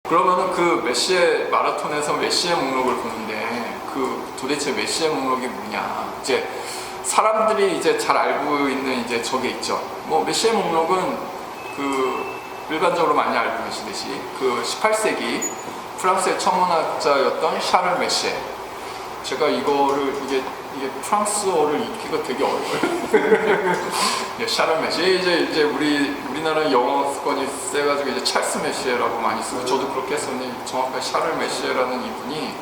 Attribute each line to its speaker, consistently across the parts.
Speaker 1: 그러면은 그 메시의 마라톤에서 메시의 목록을 보는데 그 도대체 메시의 목록이 뭐냐? 이제 사람들이 이제 잘 알고 있는 이제 저게 있죠. 뭐 메시의 목록은 그 일반적으로 많이 알고 계시듯이 그 18세기 프랑스의 천문학자였던 샤를 메시에. 제가 이게 프랑스어를 읽기가 되게 어려워요. 샤를 메시에 이제 우리나라 영어권이 세가지고 이제 찰스 메시에라고 많이 쓰고 저도 그렇게 했었는데 정확하게 샤를 메시에라는 이분이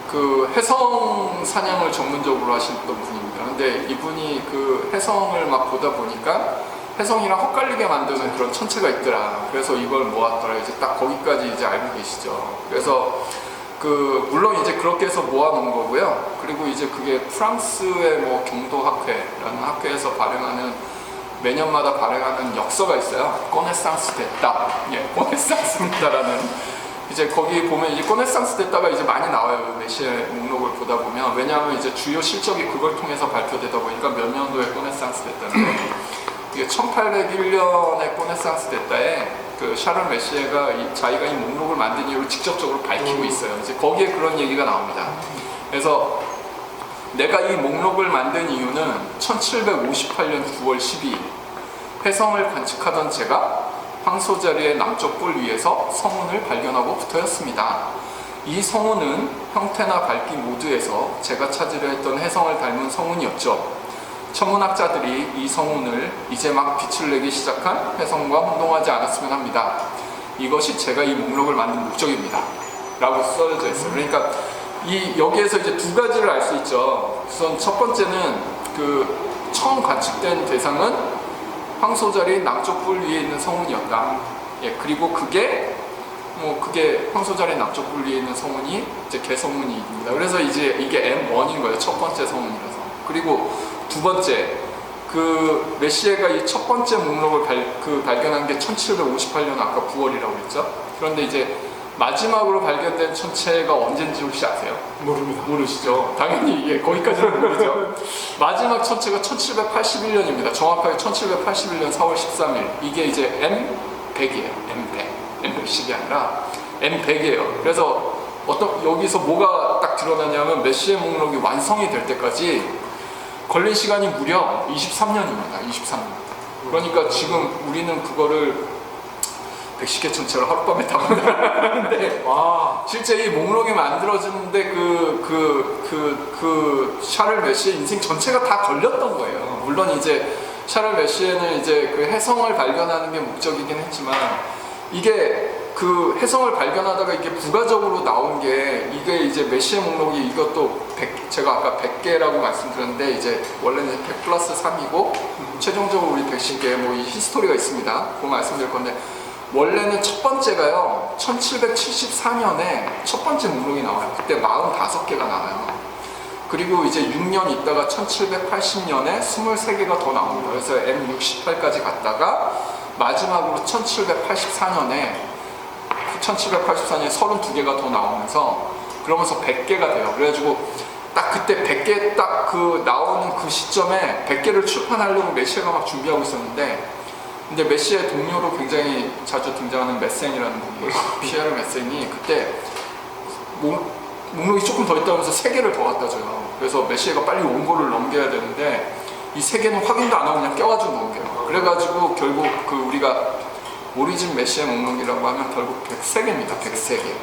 Speaker 1: 그 해성 사냥을 전문적으로 하셨던 분입니다. 근데 이분이 그 해성을 막 보다 보니까 해성이랑 헛갈리게 만드는 그런 천체가 있더라. 그래서 이걸 모았더라. 이제 딱 거기까지 이제 알고 계시죠. 그래서 그 물론 이제 그렇게 해서 모아놓은 거고요. 그리고 이제 그게 프랑스의 뭐 경도학회라는 학회에서 발행하는 매년마다 발행하는 역서가 있어요. 꼬네상스 데따. 꼬네상스 데따라는 이제 거기 보면 이제 꼬네상스 데따가 이제 많이 나와요. 메시의 목록을 보다 보면. 왜냐하면 이제 주요 실적이 그걸 통해서 발표되다 보니까 몇 년도에 꼬네상스 데따인데 이게 1801년에 꼬네상스 데따에 그 샤를 메시에가 자기가 이 목록을 만든 이유를 직접적으로 밝히고 있어요. 이제 거기에 그런 얘기가 나옵니다. 그래서 내가 이 목록을 만든 이유는 1758년 9월 12일 해성을 관측하던 제가 황소자리의 남쪽 뿔 위에서 성운을 발견하고부터였습니다. 이 성운은 형태나 밝기 모두에서 제가 찾으려 했던 해성을 닮은 성운이었죠. 천문학자들이 이 성운을 이제 막 빛을 내기 시작한 해성과 혼동하지 않았으면 합니다. 이것이 제가 이 목록을 만든 목적입니다. 라고 써져 있어요. 그러니까 여기에서 이제 두 가지를 알 수 있죠. 우선 첫 번째는 그 처음 관측된 대상은 황소자리 남쪽 뿔 위에 있는 성운이었다. 그리고 그게 황소자리 남쪽 뿔 위에 있는 성운이 이제 개성운입니다. 그래서 이제 이게 M1인 거예요. 첫 번째 성운이라서. 그리고 두 번째, 그 메시에가 이 첫 번째 목록을 발견한 게 1758년 아까 9월이라고 했죠. 그런데 이제 마지막으로 발견된 천체가 언젠지 혹시 아세요?
Speaker 2: 모릅니다.
Speaker 1: 모르시죠? 당연히 거기까지는 모르죠. 마지막 천체가 1781년입니다. 정확하게 1781년 4월 13일. 이게 이제 M100이에요. M100. M110이 아니라 M100이에요. 그래서 여기서 뭐가 딱 드러나냐면 메시의 목록이 완성이 될 때까지 걸린 시간이 무려 23년입니다. 23년. 그러니까 지금 우리는 그거를 110개 천체를 하룻밤에 다 만들었는데 실제 이 목록이 만들어지는데 그 샤를 메시의 인생 전체가 다 걸렸던 거예요. 물론 이제 샤를 메시에는 이제 그 해성을 발견하는 게 목적이긴 했지만 이게 그 해성을 발견하다가 이게 부가적으로 나온 게 이게 이제 메시의 목록이 이것도 제가 아까 100개라고 말씀드렸는데 이제 원래는 100 플러스 3이고 최종적으로 우리 110개 뭐 이 히스토리가 있습니다. 그거 말씀드릴 건데 원래는 첫 번째가요 1774년에 첫 번째 목록이 나와요. 그때 45개가 나와요. 그리고 이제 6년 있다가 1780년에 23개가 더 나옵니다. 그래서 M68까지 갔다가 마지막으로 1784년에 32개가 더 나오면서 그러면서 100개가 돼요. 그래가지고 딱 그때 100개 딱 그 나오는 그 시점에 100개를 출판하려고 메시에가 막 준비하고 있었는데 근데 메시의 동료로 굉장히 자주 등장하는 메센이라는 분이 피에르 메센이 그때 목록이 조금 더 있다면서 3개를 더 갖다 줘요. 그래서 메시에가 빨리 원고를 넘겨야 되는데 이 3개는 확인도 안 하고 그냥 껴가지고 넘겨요. 그래가지고 결국 그 우리가 오리진 메시의 목록이라고 하면 결국 103개입니다. 103개.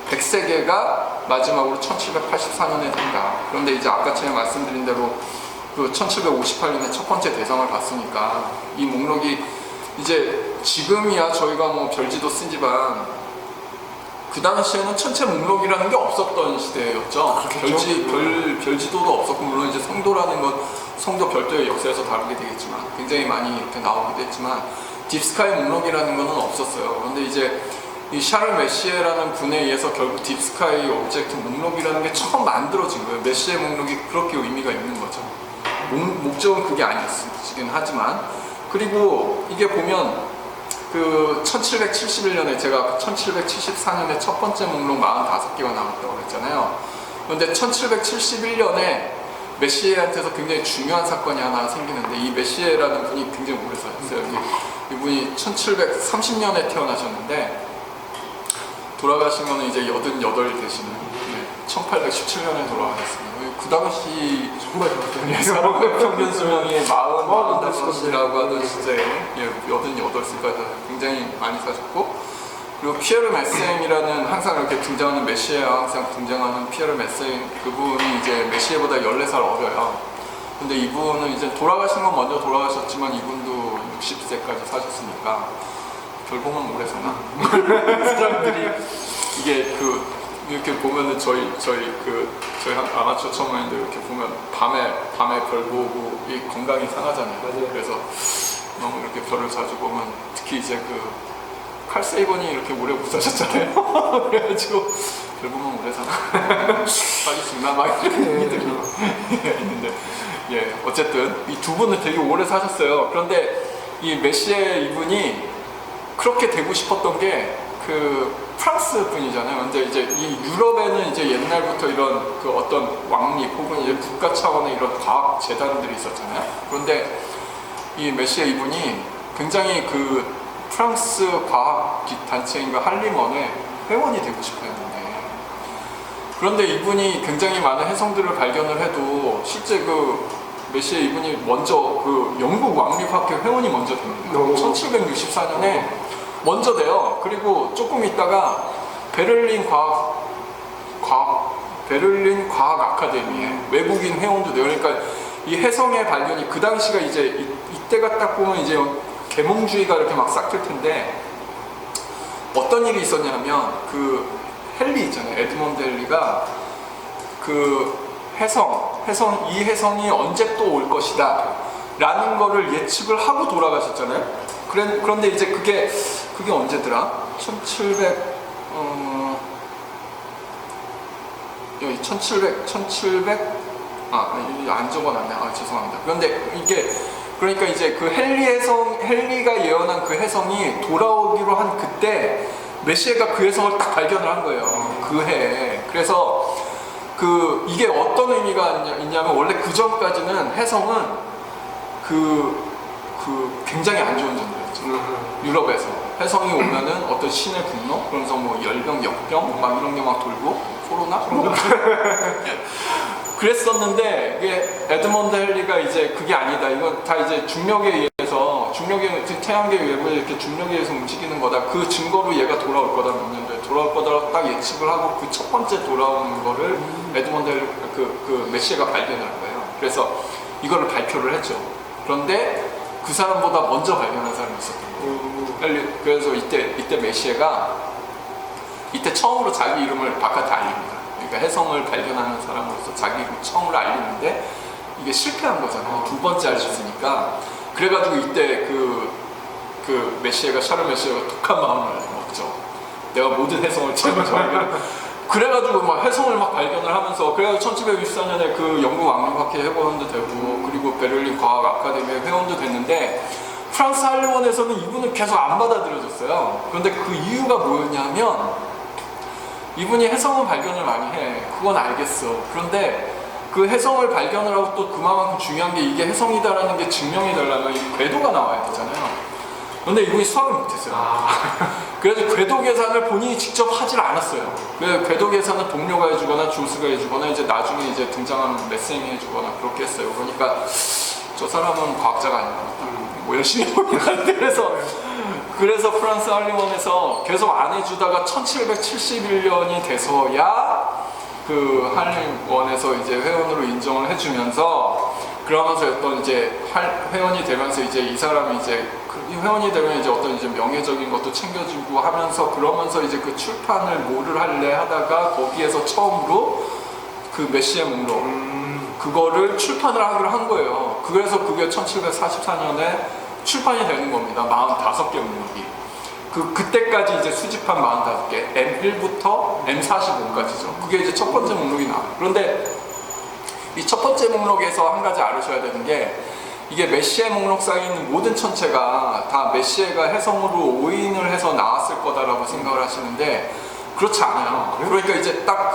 Speaker 1: 103개가 마지막으로 1784년에 된다. 그런데 이제 아까 제가 말씀드린 대로 그 1758년에 첫 번째 대상을 받으니까 이 목록이 이제 지금이야 저희가 뭐 별지도 쓰지만 그 당시에는 천체 목록이라는 게 없었던 시대였죠. 별지도도 없었고 물론 이제 성도라는 건 성도 별도의 역사에서 다루게 되겠지만 굉장히 많이 이렇게 나오기도 했지만 딥스카이 목록이라는 거는 없었어요. 그런데 이제 이 샤를 메시에라는 분에 의해서 결국 딥스카이 오브젝트 목록이라는 게 처음 만들어진 거예요. 메시의 목록이 그렇게 의미가 있는 거죠. 목적은 그게 아니었긴 하지만 그리고 이게 보면 그 1771년에 제가 1774년에 첫 번째 목록 45개가 나왔다고 그랬잖아요. 그런데 1771년에 메시에한테서 굉장히 중요한 사건이 하나 생기는데 이 메시에라는 분이 굉장히 오래 살았어요. 이분이 1730년에 태어나셨는데 돌아가신 거는 이제 88 되시는 1817년에 돌아가셨습니다. 그 당시
Speaker 2: 정말 좋았어요.
Speaker 1: 사람의 평균 수명이 45이라고 하던 시대에 88세까지 굉장히 많이 사셨고, 그리고 피에르 메생이라는 항상 이렇게 등장하는 메시에와 항상 등장하는 피에르 메생, 그분이 이제 메시에보다 14살 어려요. 근데 이분은 이제 돌아가신 건 먼저 돌아가셨지만 이분도 60세까지 사셨으니까 결국은 오래 사나? 사람들이 이게 이렇게 보면은 저희 아마추어 청원인들 이렇게 보면 밤에 별 보고 이 건강이 상하잖아요.
Speaker 2: 맞아요.
Speaker 1: 그래서 너무 이렇게 별을 자주 보면 특히 이제 칼 세이건이 이렇게 오래 못 사셨잖아요. 그래가지고 결국은 오래 사나? 빨리 죽나? 막 이런 얘기들이 있는데, 예, 어쨌든 이 두 분은 되게 오래 사셨어요. 그런데 이 메시에 이분이 그렇게 되고 싶었던 게 프랑스 분이잖아요. 근데 이제 이 유럽에는 이제 옛날부터 이런 어떤 왕립 혹은 이제 국가 차원의 이런 과학 재단들이 있었잖아요. 그런데 이 메시에 이분이 굉장히 프랑스 과학 단체인 할리먼의 회원이 되고 싶어 했는데, 그런데 이분이 굉장히 많은 해성들을 발견을 해도 실제 메시에 이분이 먼저 영국 왕립학회 회원이 먼저 됩니다. 1764년에 먼저 돼요. 그리고 조금 있다가 베를린 과학 아카데미에 외국인 회원도 돼요. 그러니까 이 해성의 발견이 그 당시가 이제 이때가 딱 보면 이제 계몽주의가 이렇게 막 싹틀 텐데, 어떤 일이 있었냐면 헨리 있잖아요. 에드먼드 헨리가 이 해성이 언제 또 올 것이다 라는 거를 예측을 하고 돌아가셨잖아요. 그런데 이제 그게 언제더라? 1700 안 적어놨네. 죄송합니다. 그런데 그러니까 이제 헨리가 예언한 그 해성이 돌아오기로 한 그때 메시에가 그 해성을 딱 발견을 한 거예요. 그 해에. 그래서 이게 어떤 의미가 있냐면, 원래 그 전까지는 해성은 굉장히 안 좋은 존재였죠. 유럽에서 해성이 오면은 어떤 신의 분노, 그러면서 뭐 열병, 역병 막 이런 게 막 돌고 코로나 그랬었는데, 이게 에드먼드 헨리가 이제 그게 아니다. 이건 다 이제 중력에 의해서 태양계 외부에 이렇게 중력에 의해서 움직이는 거다. 그 증거로 얘가 돌아올 거다. 몇 년도에 돌아올 거다 딱 예측을 하고 그 첫 번째 돌아오는 거를 에드먼드 헨리 메시에가 발견한 거예요. 그래서 이거를 발표를 했죠. 그런데 그 사람보다 먼저 발견한 사람이 있었던 거예요. 그래서 이때 메시에가 처음으로 자기 이름을 바깥에 알립니다. 그러니까 해성을 발견하는 사람으로서 자기 이름 처음으로 알리는데 이게 실패한 거잖아요. 두 번째 알렸으니까. 그래가지고 이때 샤를 메시에가 독한 마음을 먹죠. 내가 모든 해성을 채우면서 그래가지고 막 해성을 막 발견을 하면서, 그래가지고 1764년에 영국 왕립학회 회원도 되고, 그리고 베를린 과학 아카데미 회원도 됐는데, 프랑스 할리먼에서는 이분을 계속 안 받아들여줬어요. 그런데 그 이유가 뭐였냐면, 이분이 해성을 발견을 많이 해. 그건 알겠어. 그런데 그 해성을 발견을 하고 또 그만큼 중요한 게 이게 해성이다라는 게 증명해달라면 이 궤도가 나와야 되잖아요. 그런데 이분이 수학을 못했어요. 그래서 궤도 계산을 본인이 직접 하질 않았어요. 그래서 궤도 계산은 동료가 해주거나 조스가 해주거나 이제 나중에 이제 등장하는 메생이 해주거나 그렇게 했어요. 그러니까 저 사람은 과학자가 아닌 것 같다. 뭐 열심히 보긴 하는데, 그래서 프랑스 할리먼에서 계속 안 해주다가 1771년이 돼서야 할리먼에서 이제 회원으로 인정을 해주면서, 그러면서 어떤 이제 회원이 되면서 이제 이 사람이 이제 회원이 되면 이제 어떤 이제 명예적인 것도 챙겨주고 하면서, 그러면서 이제 출판을 뭐를 할래 하다가 거기에서 처음으로 메시에 목록 그거를 출판을 하기로 한 거예요. 그래서 그게 1744년에 출판이 되는 겁니다. 45개 목록이. 그때까지 이제 수집한 45개, M1부터 M45까지죠. 그게 이제 첫 번째 목록이 나와요. 그런데 이 첫 번째 목록에서 한 가지 알으셔야 되는 게, 이게 메시에 목록상에 있는 모든 천체가 다 메시에가 해성으로 오인을 해서 나왔을 거다라고 생각을 하시는데, 그렇지 않아요. 그러니까 이제 딱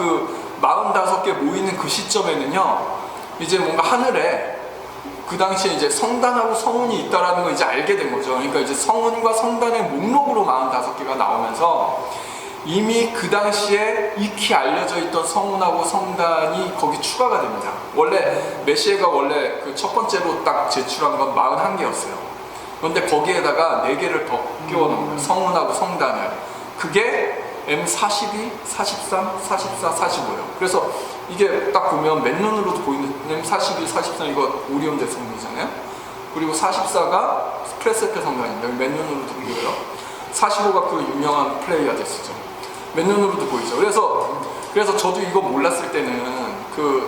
Speaker 1: 45개 모이는 그 시점에는요, 이제 뭔가 하늘에 그 당시에 이제 성단하고 성운이 있다라는 걸 이제 알게 된 거죠. 그러니까 이제 성운과 성단의 목록으로 45개가 나오면서, 이미 그 당시에 익히 알려져 있던 성운하고 성단이 거기 추가가 됩니다. 원래 메시에가 원래 그 첫 번째로 딱 제출한 건 41개였어요. 그런데 거기에다가 4개를 더 끼워 넣은 거예요. 성운하고 성단을. 그게 M42, 43, 44, 45예요. 그래서 이게 딱 보면 맨눈으로도 보이는 M42, 43 이거 오리온 대성이잖아요. 그리고 44가 프레세페 성단입니다. 맨눈으로도 보여요. 45가 그 유명한 플레이아데스죠. 맨눈으로도 보이죠. 그래서 저도 이거 몰랐을 때는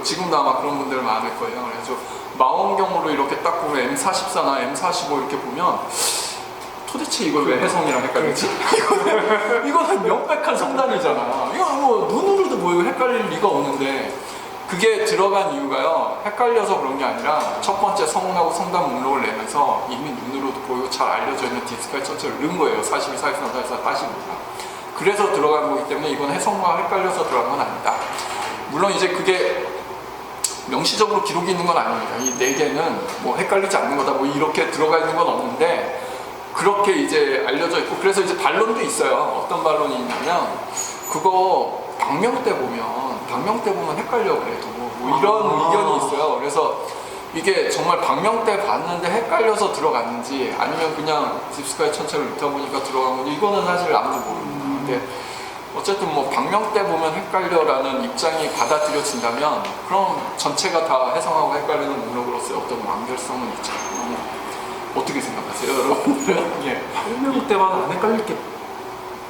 Speaker 1: 지금도 아마 그런 분들 많을 거예요. 그래서 망원경으로 이렇게 딱 보면 M44나 M45 이렇게 보면 도대체 이걸 왜 혜성이랑 헷갈리지? 이거는 명백한 성단이잖아. 이거 뭐 눈으로도 보이고 헷갈릴 리가 없는데 그게 들어간 이유가요. 헷갈려서 그런 게 아니라 첫 번째 성운하고 성단 목록을 내면서 이미 눈으로도 보이고 잘 알려져 있는 디스크의 전체를 넣은 거예요. 42, 43, 44, 45가. 그래서 들어간 거기 때문에 이건 혜성과 헷갈려서 들어간 건 아니다. 물론 이제 그게 명시적으로 기록이 있는 건 아닙니다. 이 4개는 뭐 헷갈리지 않는 거다 뭐 이렇게 들어가 있는 건 없는데 그렇게 이제 알려져 있고 그래서 이제 반론도 있어요. 어떤 반론이 있냐면 그거 방명 때 보면 헷갈려 그래도 뭐 이런 의견이 있어요. 그래서 이게 정말 방명 때 봤는데 헷갈려서 들어갔는지 아니면 그냥 딥스카이 천체를 읽다 보니까 들어간 건지 이거는 사실 아무도 모릅니다. 근데 어쨌든 뭐 방명 때 보면 헷갈려라는 입장이 받아들여진다면 그럼 전체가 다 혜성하고 헷갈리는 목록으로서의 어떤 완결성은 있죠. 어떻게 생각하세요, 여러분들은? 예.
Speaker 2: 방명 때만 안 헷갈릴 게.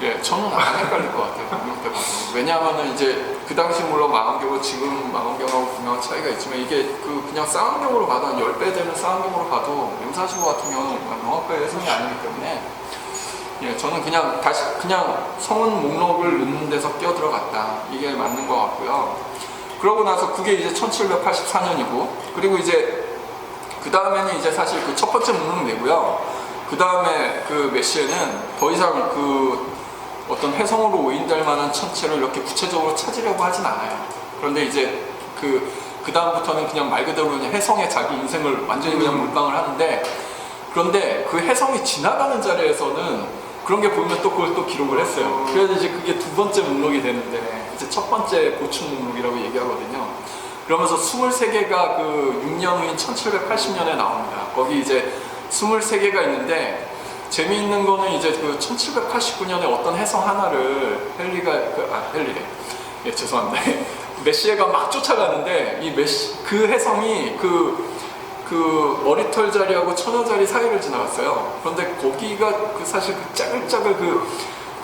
Speaker 1: 예, 저는 안 헷갈릴 것 같아요. 방명 때 봐도. 왜냐하면은 이제 그 당시 물론 망원경은 지금 망원경하고 분명한 차이가 있지만 이게 그냥 쌍안경으로 봐도 한 10배 되는 쌍안경으로 봐도 M45 같은 경우는 명확하게 혜성이 아니기 때문에 예, 저는 그냥 성운 목록을 넣는 데서 끼어 들어갔다. 이게 맞는 것 같고요. 그러고 나서 그게 이제 1784년이고, 그리고 이제 그 다음에는 이제 사실 그 첫 번째 목록 내고요. 그 다음에 그 메시에는 더 이상 그 어떤 혜성으로 오인될 만한 천체를 이렇게 구체적으로 찾으려고 하진 않아요. 그런데 이제 그 다음부터는 그냥 말 그대로 그냥 혜성의 자기 인생을 완전히 그냥 몰빵을 하는데, 그런데 그 혜성이 지나가는 자리에서는 그런 게 보이면 또 그걸 또 기록을 했어요. 그래서 이제 그게 두 번째 목록이 되는데 이제 첫 번째 보충 목록이라고 얘기하거든요. 그러면서 23개가 그 6년 후인 1780년에 나옵니다. 거기 이제 23개가 있는데 재미있는 거는 이제 그 1789년에 어떤 혜성 하나를 헬리래. 예, 죄송합니다. 메시에가 막 쫓아가는데 그 혜성이 그 머리털 자리하고 처녀 자리 사이를 지나갔어요. 그런데 거기가 사실 그 짜글짜글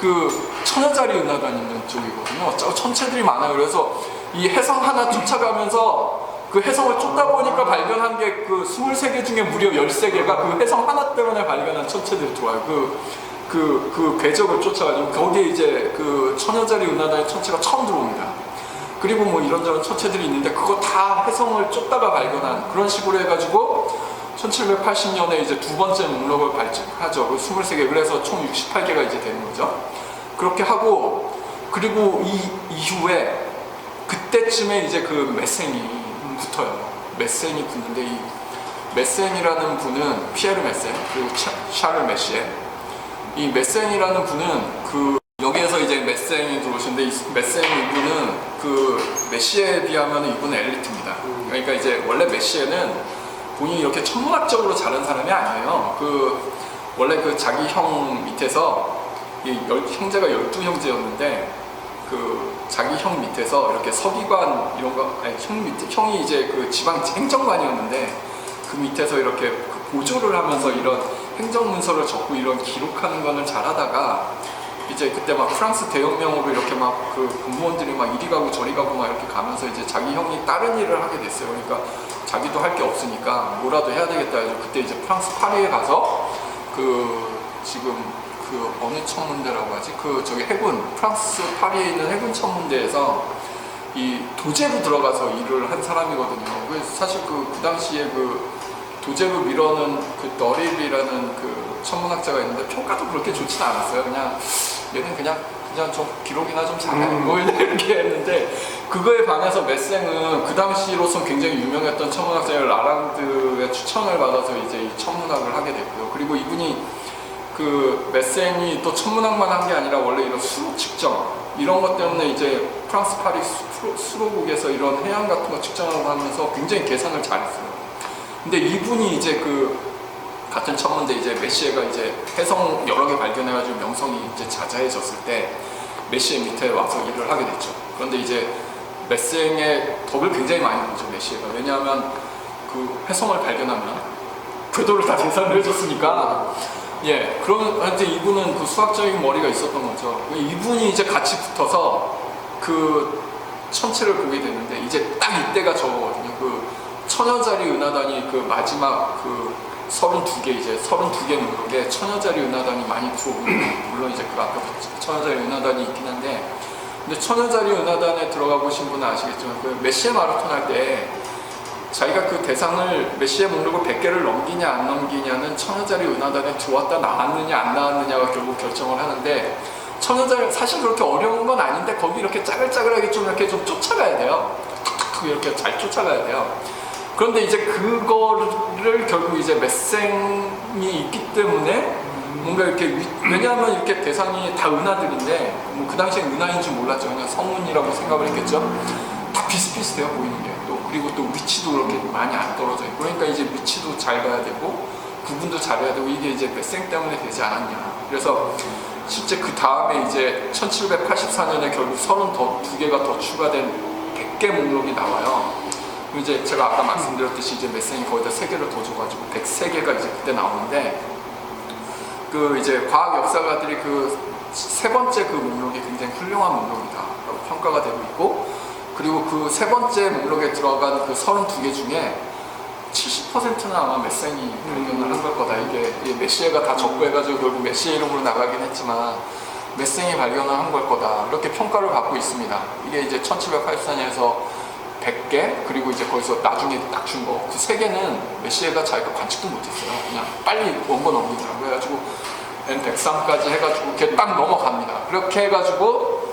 Speaker 1: 그 처녀 자리 은하다니는 쪽이거든요. 천체들이 많아요. 그래서 이 혜성 하나 쫓아가면서 그 혜성을 쫓다 보니까 발견한 게 그 23개 중에 무려 13개가 그 혜성 하나 때문에 발견한 천체들이 들어와요. 그 궤적을 쫓아가지고 거기에 이제 그 처녀 자리 은하다의 천체가 처음 들어옵니다. 그리고 뭐 이런저런 천체들이 있는데 그거 다 혜성을 쫓다가 발견한 그런 식으로 해가지고 1780년에 이제 두 번째 목록을 발표하죠. 그 23개. 그래서 총 68개가 이제 되는 거죠. 그렇게 하고 그리고 이 이후에 그때쯤에 이제 그 메센이 붙어요. 메센이 붙는데 이 메센이라는 분은 피에르 메센 그리고 샤를 메시에 이 메센이라는 분은 여기에서 이제 메센이 들어오시는데 이 메센 이분은 그 메시에에 비하면 이분은 엘리트입니다. 그러니까 이제 원래 메시에는 본인이 이렇게 천문학적으로 잘한 사람이 아니에요. 원래 그 자기 형 밑에서 형제가 12형제였는데 그 자기 형 밑에서 이렇게 서기관 이런 거 형이 이제 그 지방 행정관이었는데 그 밑에서 이렇게 보조를 하면서 이런 행정문서를 적고 이런 기록하는 거는 잘하다가 이제 그때 막 프랑스 대혁명으로 이렇게 막 그 공무원들이 막 이리 가고 저리 가고 막 이렇게 가면서 이제 자기 형이 다른 일을 하게 됐어요. 그러니까 자기도 할 게 없으니까 뭐라도 해야 되겠다 해서 그때 이제 프랑스 파리에 가서 지금 어느 천문대라고 하지? 저기 해군, 프랑스 파리에 있는 해군 천문대에서 이 도제로 들어가서 일을 한 사람이거든요. 사실 그 당시에 도제로 밀어는 너릴이라는 천문학자가 있는데 평가도 그렇게 좋지는 않았어요. 그냥 얘는 그냥 좀 기록이나 좀 잘해 뭐 이렇게 했는데 그거에 반해서 메생은 그 당시로서 굉장히 유명했던 천문학자인 라랑드의 추천을 받아서 이제 이 천문학을 하게 됐고요. 그리고 이분이 그 메센이 또 천문학만 한 게 아니라 원래 이런 수로 측정 이런 것 때문에 이제 프랑스 파리 수로국에서 이런 해안 같은 거 측정하고 하면서 굉장히 계산을 잘했어요. 근데 이분이 이제 그 같은 천문대 이제 메시에가 이제 해성 여러 개 발견해가지고 명성이 이제 자자해졌을 때 메시에 밑에 와서 일을 하게 됐죠. 그런데 이제 메생의 덕을 굉장히 많이 보죠, 메시에가. 왜냐하면 그 해성을 발견하면 궤도를 다 계산을 해줬으니까. 예, 그러면 이제 이분은 그 수학적인 머리가 있었던 거죠. 이분이 이제 같이 붙어서 그 천체를 보게 되는데 이제 딱 이때가 저거거든요. 그 천여자리 은하단이 그 마지막 그 32개 이제 32개 목록에 천여자리 은하단이 많이 들어오는 물론 이제 그 아까 천여자리 은하단이 있긴 한데 근데 천여자리 은하단에 들어가 보신 분은 아시겠지만 그 메시에 마라톤 할 때 자기가 그 대상을 메시에 목록을 100개를 넘기냐 안 넘기냐는 천여자리 은하단에 들어왔다 나왔느냐 안 나왔느냐가 결국 결정을 하는데 천여자리 사실 그렇게 어려운 건 아닌데 거기 이렇게 짜글짜글하게 좀 이렇게 좀 쫓아가야 돼요. 툭툭 이렇게 잘 쫓아가야 돼요. 그런데 이제 그거를 결국 이제 메생이 있기 때문에 뭔가 이렇게 왜냐하면 이렇게 대상이 다 은하들인데 뭐 그 당시에 은하인 줄 몰랐죠. 그냥 성운이라고 생각을 했겠죠. 다 비슷비슷해요 보이는 게. 또 그리고 또 위치도 그렇게 많이 안 떨어져 있고 그러니까 이제 위치도 잘 봐야 되고 구분도 잘해야 되고 이게 이제 메생 때문에 되지 않았냐. 그래서 실제 그 다음에 이제 1784년에 결국 32개가 더 추가된 100개 목록이 나와요. 이제 제가 아까 말씀드렸듯이 이제 메센이 거기다 3개를 더 줘가지고 103개가 이제 그때 나오는데 그 이제 과학 역사가들이 그 세 번째 그 목록이 굉장히 훌륭한 목록이다라고 평가가 되고 있고 그리고 그 세 번째 목록에 들어간 그 32개 중에 70%는 아마 메센이 발견을 한 걸 거다. 이게 메시에가 다 적고해가지고 결국 메시에 이름으로 나가긴 했지만 메센이 발견을 한 걸 거다. 이렇게 평가를 받고 있습니다. 이게 이제 1784년에서 100개 그리고 이제 거기서 나중에 딱 준 거 그 3개는 메시에가 자기가 관측도 못했어요. 그냥 빨리 원고 넘기더라고요. 그래가지고 N103까지 해가지고 이렇게 딱 넘어갑니다. 그렇게 해가지고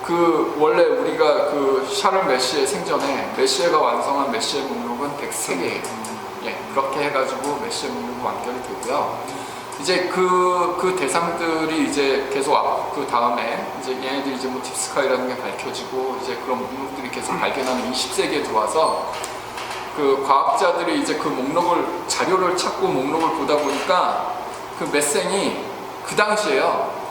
Speaker 1: 그 원래 우리가 그 샤를 메시에 생전에 메시에가 완성한 메시에 목록은 103개예요. 예, 그렇게 해가지고 메시에 목록이 완결이 되고요. 이제 그 대상들이 이제 계속 그 다음에 이제 얘네들이 이제 뭐 딥스카이라는 게 밝혀지고 이제 그런 목록들이 계속 발견하는 20세기에 들어와서 그 과학자들이 이제 그 목록을 자료를 찾고 목록을 보다 보니까 그 메생이 그 당시에요.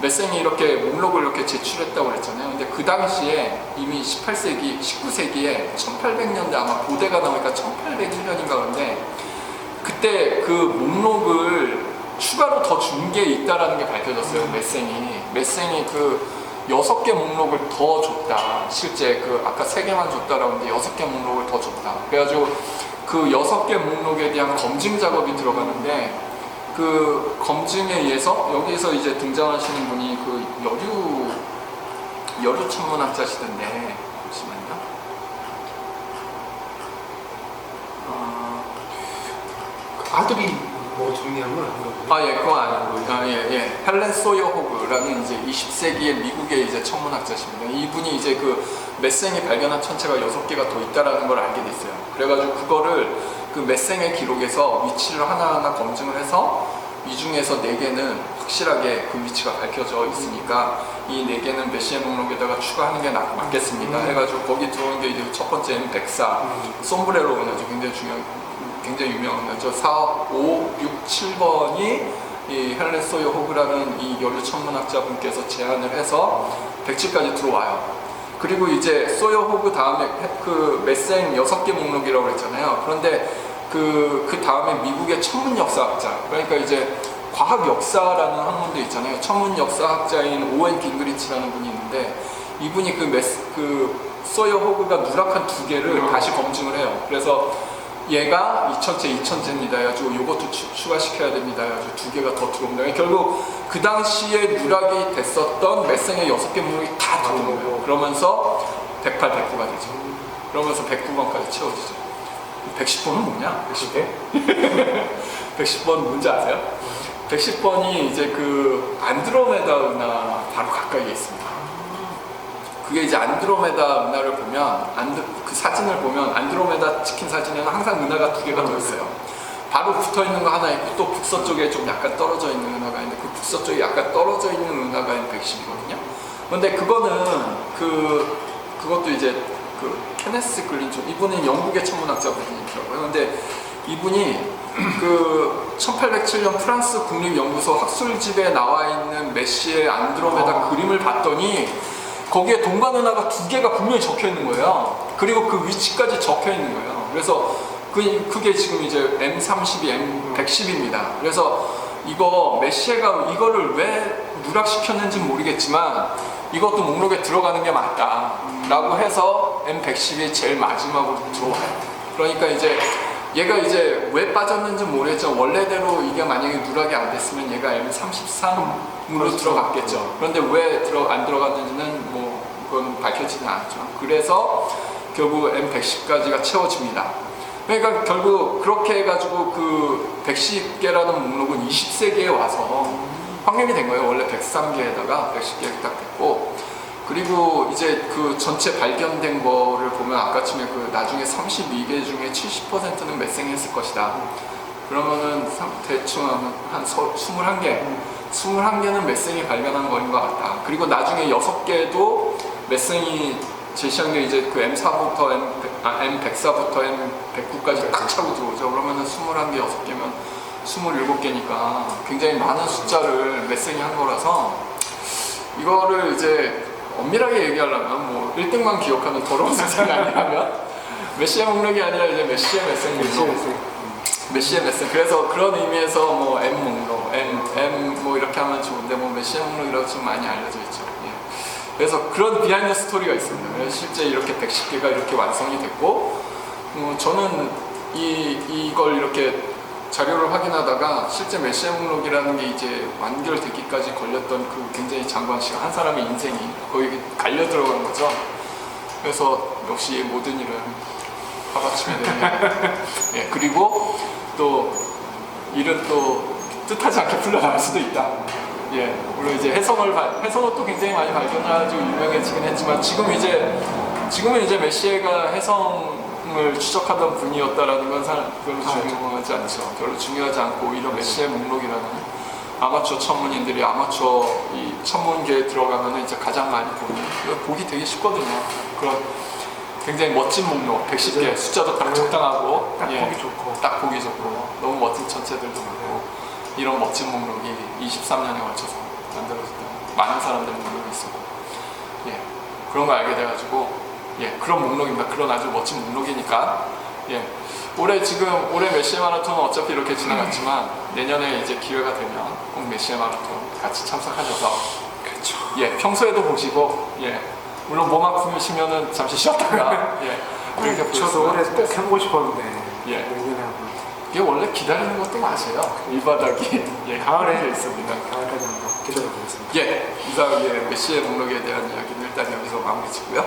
Speaker 1: 메생이 이렇게 목록을 이렇게 제출했다고 그랬잖아요. 근데 그 당시에 이미 18세기, 19세기에 1800년대 아마 보대가 나오니까 1801년인가 그런데 그때 그 목록을 추가로 더 준 게 있다라는 게 밝혀졌어요. 메생이 그 6개 목록을 더 줬다. 실제 그 아까 3개만 줬다라고 했는데 6개 목록을 더 줬다. 그래가지고 그 6개 목록에 대한 검증 작업이 들어가는데 그 검증에 의해서 여기에서 이제 등장하시는 분이 그 여류 천문학자시던데 잠시만요.
Speaker 2: 아들이 뭐 정리한 건 아닌가 보네.
Speaker 1: 아, 예, 그건 아니고. 예. 헬렌 소여 호그라는 이제 20세기의 미국의 이제 천문학자십니다. 이분이 이제 그 메생이 발견한 천체가 6개가 더 있다라는 걸 알게 됐어요. 그래가지고 그거를 그 메생의 기록에서 위치를 하나하나 검증을 해서 이 중에서 4개는 확실하게 그 위치가 밝혀져 있으니까 이 4개는 메시에 목록에다가 추가하는 게 맞겠습니다. 해가지고 거기 들어온 게 이제 첫 번째 M104, 솜브레로 은하죠. 굉장히 유명한 은하죠. 4, 5, 6, 7번이 이 헬렌 소여 호그라는 이 연료 천문학자분께서 제안을 해서 107까지 들어와요. 그리고 이제 소여 호그 다음에 그 메생 6개 목록이라고 그랬잖아요. 그런데 그 다음에 미국의 천문 역사학자, 그러니까 이제 과학 역사라는 학문도 있잖아요. 천문 역사학자인 오웬 깅그리치라는 분이 있는데 이분이 그 소여 호그가 누락한 2개를 다시 검증을 해요. 그래서 얘가 2000제 해가지고 요것도 추가시켜야 됩니다 해가지고 2개가 더 들어옵니다. 결국 그 당시에 누락이 됐었던 메생의 6개 목록이 다 들어온 거예요. 그러면서 108, 109가 되죠. 그러면서 109번까지 채워지죠. 110번은 뭐냐? 110번 뭔지 아세요? 110번이 이제 그 안드로메다 은하 바로 가까이에 있습니다. 그게 이제 안드로메다 은하를 보면 그 사진을 보면 안드로메다 찍힌 사진에는 항상 은하가 2개가 더 있어요. 바로 붙어 있는 거 하나 있고 또 북서쪽에 좀 약간 떨어져 있는 은하가 있는데 그 북서쪽에 약간 떨어져 있는 은하가 M110이거든요. 근데 그거는 그것도 이제 그 케네스 글린존 이분은 영국의 천문학자분이더라고요. 근데 이분이 그 1807년 프랑스 국립연구소 학술집에 나와 있는 메시의 안드로메다 그림을 봤더니 거기에 동반은하가 2개가 분명히 적혀 있는 거예요. 그리고 그 위치까지 적혀 있는 거예요. 그래서 그게 지금 이제 M32, M110입니다. 그래서 이거 메시에가 이거를 왜 누락시켰는지 모르겠지만 이것도 목록에 들어가는 게 맞다라고 해서 M110이 제일 마지막으로 들어와요. 그러니까 이제 얘가 이제 왜 빠졌는지 모르겠지만 원래대로 이게 만약에 누락이 안 됐으면 얘가 M33으로 들어갔겠죠. 그런데 왜 안 들어갔는지는 뭐 그건 밝혀지지 않았죠. 그래서 결국 M110까지가 채워집니다. 그러니까 결국 그렇게 해가지고 그 110개라는 목록은 20세기에 와서 확립이 된 거예요. 원래 103개에다가 110개 딱 됐고, 그리고 이제 그 전체 발견된 거를 보면 아까쯤에 그 나중에 32개 중에 70%는 매생했을 것이다. 그러면은 대충 한 21개, 21개는 매생이 발견한 거인 것 같다. 그리고 나중에 6개도 매생이 제시한 게 이제 그 M4부터 M104부터 M109까지 딱 차고 들어오죠. 그러면은 21개, 6개면 27개니까 굉장히 많은 숫자를 매생이 한 거라서 이거를 이제 엄밀하게 얘기하려면 뭐 1등만 기억하는 더러운 세상이 아니라면 메시의 목록이 아니라 이제 메시의 매생 목록, 메시의 매생. 그래서 그런 의미에서 뭐 M 목록, M 뭐 이렇게 하면 좋은데 뭐 메시의 목록이라고 좀 많이 알려져 있죠. 예. 그래서 그런 비하인드 스토리가 있습니다. 그래서 실제 이렇게 110개가 이렇게 완성이 됐고, 저는 이걸 이렇게 자료를 확인하다가 실제 메시의 목록이라는 게 이제 완결되기까지 걸렸던 그 굉장히 장관 시간, 한 사람의 인생이 거기 갈려 들어간 거죠. 그래서 역시 모든 일은 하루아침에 되네요. 예, 그리고 또 일은 또 뜻하지 않게 풀려나갈 수도 있다. 예, 물론 이제 해성은 또 굉장히 많이 발견해가지고 유명해지긴 했지만 지금은 이제 메시에가 해성을 추적하던 분이었다라는 건 별로 중요하지 않죠. 별로 중요하지 않고 오히려 메시의 목록이라는 아마추어 천문인들이 아마추어 이 천문계에 들어가면 이제 가장 많이 보는, 보기 되게 쉽거든요. 그런 굉장히 멋진 목록, 110개, 숫자도 딱 적당하고
Speaker 2: 딱 보기 좋고,
Speaker 1: 딱 보기 좋고 너무 멋진 천체들도 많고 이런 멋진 목록이 23년에 걸쳐서 만들어졌던 많은 사람들 목록이 있었고, 예, 그런 걸 알게 돼가지고, 예, 그런 목록입니다. 그런 아주 멋진 목록이니까, 예, 올해 메시에 마라톤은 어차피 이렇게 지나갔지만 내년에 이제 기회가 되면 꼭 메시에 마라톤 같이 참석하셔서,
Speaker 2: 그렇죠.
Speaker 1: 예, 평소에도 보시고, 예, 물론 몸 아프시면은 잠시 쉬었다가, 예, 그렇게
Speaker 2: 저도 올해 꼭 해보고 싶었는데,
Speaker 1: 예.
Speaker 2: 내년에 한번.
Speaker 1: 이게 원래 기다리는 것도 맞아요. 일바닥이, 예,
Speaker 2: 가을에
Speaker 1: 있습니다.
Speaker 2: 가을까지 한번 기다려보겠습니다.
Speaker 1: 예, 이상의 메시의 목록에 대한 이야기는 일단 여기서 마무리 짓고요.